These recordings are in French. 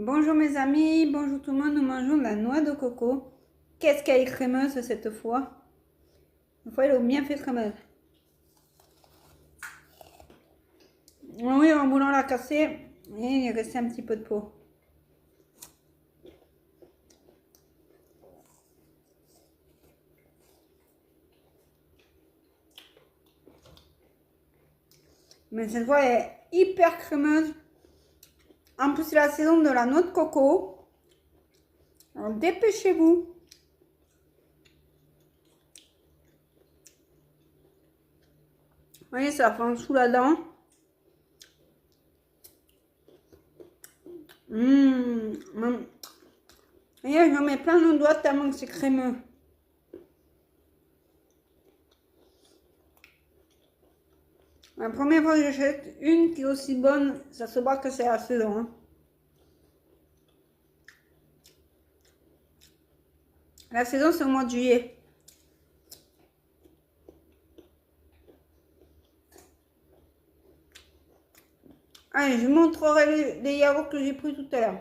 Bonjour mes amis, bonjour tout le monde, nous mangeons de la noix de coco. Qu'est-ce qu'elle est crémeuse cette fois? Cette fois elle est bien fait crémeuse. Oui, en voulant la casser, et il est resté un petit peu de peau. Mais cette fois elle est hyper crémeuse. En plus c'est la saison de la noix de coco. Alors dépêchez-vous. Vous voyez, ça prend sous la dent. Et je mets plein de doigts tellement que c'est crémeux. La première fois que j'achète une qui est aussi bonne, ça se voit que c'est la saison. Hein. La saison, c'est au mois de juillet. Allez, je vous montrerai les yaourts que j'ai pris tout à l'heure.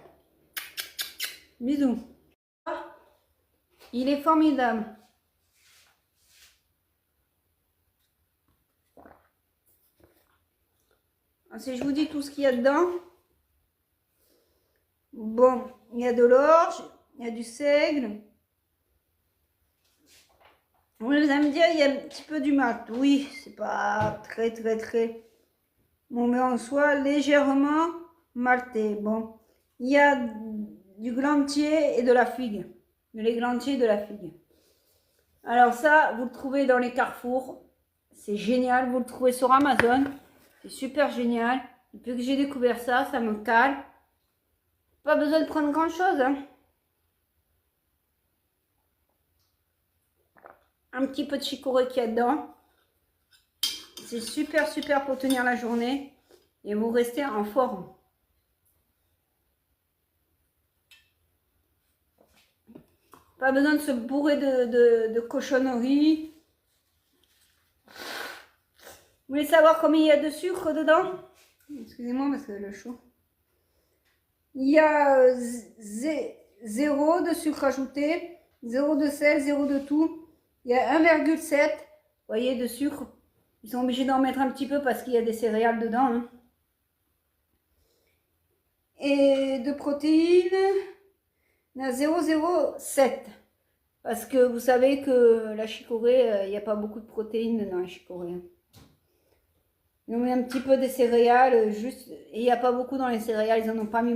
Bisous. Il est formidable. Si je vous dis tout ce qu'il y a dedans. Bon, il y a de l'orge, il y a du seigle. Vous allez me dire, il y a un petit peu du malt. Oui, c'est pas très. Bon, mais en soi, légèrement maltais. Bon, il y a du glantier et de la figue. De l'églantier et de la figue. Alors ça, vous le trouvez dans les carrefours. C'est génial, vous le trouvez sur Amazon. C'est super génial. Depuis que j'ai découvert ça, ça me cale. Pas besoin de prendre grand chose. Hein. Un petit peu de chicorée qu'il y a dedans. C'est super pour tenir la journée. Et vous restez en forme. Pas besoin de se bourrer de cochonneries. Vous voulez savoir combien il y a de sucre dedans? Excusez-moi parce que le chaud. Il y a 0 de sucre ajouté, 0 de sel, 0 de tout. Il y a 1,7, vous voyez, de sucre. Ils sont obligés d'en mettre un petit peu parce qu'il y a des céréales dedans. Hein. Et de protéines, il y a 0,07. Parce que vous savez que la chicorée, il n'y a pas beaucoup de protéines dans la chicorée. Ils ont mis un petit peu des céréales, juste, et il n'y a pas beaucoup dans les céréales, ils en ont pas mis